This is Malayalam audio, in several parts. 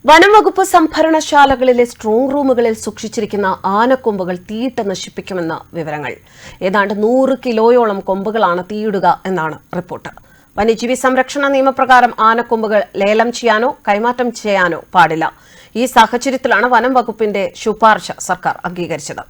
വനംവകുപ്പ് സംഭരണശാലകളിലെ സ്ട്രോങ് റൂമുകളിൽ സൂക്ഷിച്ചിരിക്കുന്ന ആനക്കൊമ്പുകൾ തീയിട്ട് നശിപ്പിക്കുമെന്ന വിവരങ്ങൾ. ഏതാണ്ട് 100 കിലോയോളം കൊമ്പുകളാണ് തീയിടുക എന്നാണ് റിപ്പോർട്ട്. വന്യജീവി സംരക്ഷണ നിയമപ്രകാരം ആനക്കൊമ്പുകൾ ലേലം ചെയ്യാനോ കൈമാറ്റം ചെയ്യാനോ പാടില്ല. ഈ സാഹചര്യത്തിലാണ് വനംവകുപ്പിന്റെ ശുപാർശ സർക്കാർ അംഗീകരിച്ചത്.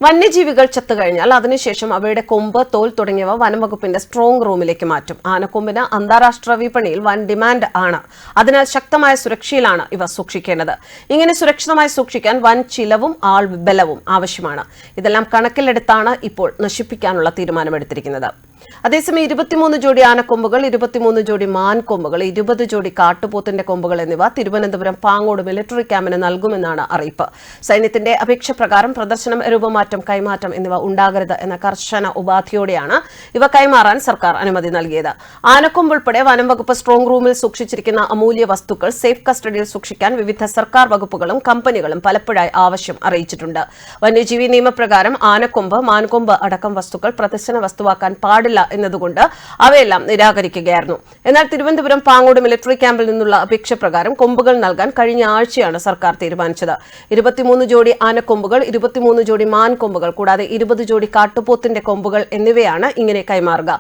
വന്യജീവികൾ ചത്തുകഴിഞ്ഞാൽ അതിനുശേഷം അവയുടെ കൊമ്പ്, തോൽ തുടങ്ങിയവ വനംവകുപ്പിന്റെ സ്ട്രോങ് റൂമിലേക്ക് മാറ്റും. ആനക്കൊമ്പിന് അന്താരാഷ്ട്ര വിപണിയിൽ വൻ ഡിമാൻഡ് ആണ്. അതിനാൽ ശക്തമായ സുരക്ഷയിലാണ് ഇവ സൂക്ഷിക്കേണ്ടത്. ഇങ്ങനെ സുരക്ഷിതമായി സൂക്ഷിക്കാൻ വൻ ചിലവും ആൾബലവും ആവശ്യമാണ്. ഇതെല്ലാം കണക്കിലെടുത്താണ് ഇപ്പോൾ നശിപ്പിക്കാനുള്ള തീരുമാനമെടുത്തിരിക്കുന്നത്. അതേസമയം 23 ജോഡി ആനക്കൊമ്പുകൾ, 23 ജോഡി മാൻകൊമ്പുകൾ, 20 ജോഡി കാട്ടുപോത്തിന്റെ കൊമ്പുകൾ എന്നിവ തിരുവനന്തപുരം പാങ്ങോട് മിലിറ്ററി ക്യാമ്പിന് നൽകുമെന്നാണ് അറിയിപ്പ്. സൈന്യത്തിന്റെ അപേക്ഷ പ്രകാരം പ്രദർശനം, രൂപമാറ്റം, കൈമാറ്റം എന്നിവ ഉണ്ടാകരുത് എന്ന കർശന ഉപാധിയോടെയാണ് ഇവ കൈമാറാൻ സർക്കാർ അനുമതി നൽകിയത്. ആനക്കൊമ്പ് ഉൾപ്പെടെ വനംവകുപ്പ് സ്ട്രോങ് റൂമിൽ സൂക്ഷിച്ചിരിക്കുന്ന അമൂല്യ വസ്തുക്കൾ സേഫ് കസ്റ്റഡിയിൽ സൂക്ഷിക്കാൻ വിവിധ സർക്കാർ വകുപ്പുകളും കമ്പനികളും പലപ്പോഴായി ആവശ്യം അറിയിച്ചിട്ടുണ്ട്. വന്യജീവി നിയമപ്രകാരം ആനക്കൊമ്പ്, മാൻകൊമ്പ് അടക്കം വസ്തുക്കൾ പ്രദർശന വസ്തുവാക്കാൻ പാടില്ല എന്നതുകൊണ്ട് അവയെല്ലാം നിരാകരിക്കുകയായിരുന്നു. എന്നാൽ തിരുവനന്തപുരം പാങ്ങോട് മിലിറ്ററി ക്യാമ്പിൽ നിന്നുള്ള അപേക്ഷ പ്രകാരം കൊമ്പുകൾ നൽകാൻ കഴിഞ്ഞ ആഴ്ചയാണ് സർക്കാർ തീരുമാനിച്ചത്. 23 ജോഡി ആനക്കൊമ്പുകൾ, 23 ജോഡി മാൻകൊമ്പുകൾ കൂടാതെ 20 ജോഡി കാട്ടുപോത്തിന്റെ കൊമ്പുകൾ എന്നിവയാണ് ഇങ്ങനെ കൈമാറുക.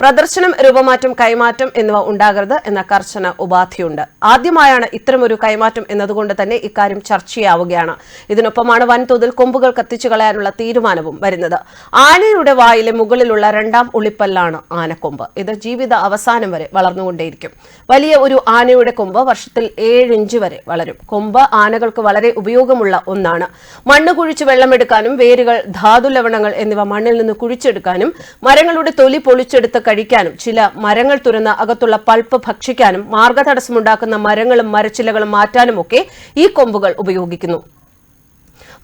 പ്രദർശനം, രൂപമാറ്റം, കൈമാറ്റം എന്നിവ ഉണ്ടാകരുത് എന്ന കർശന ഉപാധിയുണ്ട്. ആദ്യമായാണ് ഇത്തരമൊരു കൈമാറ്റം എന്നതുകൊണ്ട് തന്നെ ഇക്കാര്യം ചർച്ചയാവുകയാണ്. ഇതിനൊപ്പമാണ് വൻതോതിൽ കൊമ്പുകൾ കത്തിച്ചു കളയാനുള്ള തീരുമാനവും വരുന്നത്. ആനയുടെ വായിലെ മുകളിലുള്ള രണ്ടാം ഉളിപ്പല്ലാണ് ആനക്കൊമ്പ്. ഇത് ജീവിത അവസാനം വരെ വളർന്നുകൊണ്ടേയിരിക്കും. വലിയ ഒരു ആനയുടെ കൊമ്പ് വർഷത്തിൽ 7 ഇഞ്ച് വരെ വളരും. കൊമ്പ് ആനകൾക്ക് വളരെ ഉപയോഗമുള്ള ഒന്നാണ്. മണ്ണ് കുഴിച്ച് വെള്ളമെടുക്കാനും വേരുകൾ, ധാതുലവണങ്ങൾ എന്നിവ മണ്ണിൽ നിന്ന് കുഴിച്ചെടുക്കാനും മരങ്ങളുടെ തൊലി പൊളിച്ചെടുത്ത് കഴിക്കാനും ചില മരങ്ങൾ തുറന്ന് അകത്തുള്ള പൾപ്പ് ഭക്ഷിക്കാനും മാർഗതടസ്സമുണ്ടാക്കുന്ന മരങ്ങളും മരച്ചില്ലകളും മാറ്റാനുമൊക്കെ ഈ കൊമ്പുകൾ ഉപയോഗിക്കുന്നു.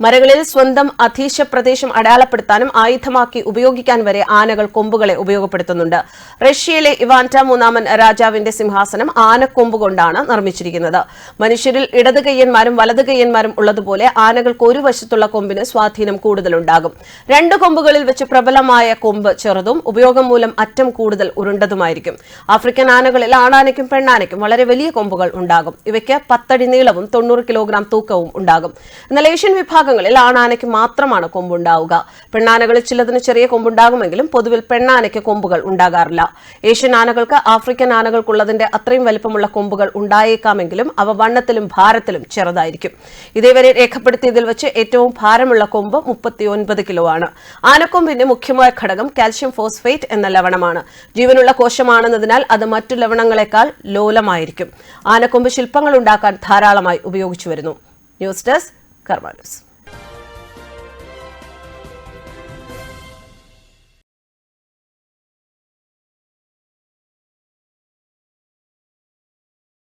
മരങ്ങളിൽ സ്വന്തം അധീശ പ്രദേശം അടയാളപ്പെടുത്താനും ആയുധമാക്കി ഉപയോഗിക്കാൻ വരെ ആനകൾ കൊമ്പുകളെ ഉപയോഗപ്പെടുത്തുന്നുണ്ട്. റഷ്യയിലെ ഇവാൻറ്റ മൂന്നാമൻ രാജാവിന്റെ സിംഹാസനം ആനക്കൊമ്പ് കൊണ്ടാണ് നിർമ്മിച്ചിരിക്കുന്നത്. മനുഷ്യരിൽ ഇടത് കയ്യന്മാരും വലത് കയ്യന്മാരും ഉള്ളതുപോലെ ആനകൾക്ക് ഒരു വശത്തുള്ള കൊമ്പിന് സ്വാധീനം കൂടുതലുണ്ടാകും. 2 കൊമ്പുകളിൽ വെച്ച് പ്രബലമായ കൊമ്പ് ചെറുതും ഉപയോഗം മൂലം അറ്റം കൂടുതൽ ഉരുണ്ടതുമായിരിക്കും. ആഫ്രിക്കൻ ആനകളിൽ ആണാനയ്ക്കും പെണ്ണാനയ്ക്കും വളരെ വലിയ കൊമ്പുകൾ ഉണ്ടാകും. ഇവയ്ക്ക് 10 അടി നീളവും 90 കിലോഗ്രാം തൂക്കവും ഉണ്ടാകും. എന്നാൽ ഏഷ്യൻ വിഭാഗങ്ങളിൽ ആണാനയ്ക്ക് മാത്രമാണ് കൊമ്പുണ്ടാവുക. പെണ്ണാനകളിൽ ചിലതിന് ചെറിയ കൊമ്പുണ്ടാകുമെങ്കിലും പൊതുവിൽ പെണ്ണാനയ്ക്ക് കൊമ്പുകൾ ഉണ്ടാകാറില്ല. ഏഷ്യൻ ആനകൾക്ക് ആഫ്രിക്കൻ ആനകൾക്കുള്ളതിന്റെ അത്രയും വലിപ്പമുള്ള കൊമ്പുകൾ ഉണ്ടായേക്കാമെങ്കിലും അവ വണ്ണത്തിലും ഭാരത്തിലും ചെറുതായിരിക്കും. ഇതേവരെ രേഖപ്പെടുത്തിയതിൽ വെച്ച് ഏറ്റവും ഭാരമുള്ള കൊമ്പ് 39 കിലോ ആണ്. ആനക്കൊമ്പിന്റെ മുഖ്യമായ ഘടകം കാൽഷ്യം ഫോസ്ഫേറ്റ് എന്ന ലവണമാണ്. ജീവനുള്ള കോശമാണെന്നതിനാൽ അത് മറ്റു ലവണങ്ങളെക്കാൾ ലോലമായിരിക്കും. ആനക്കൊമ്പ് ശില്പങ്ങൾ ഉണ്ടാക്കാൻ ധാരാളമായി ഉപയോഗിച്ചു വരുന്നു. ന്യൂസ് ഡെസ്ക് കർമ്മ ന്യൂസ്.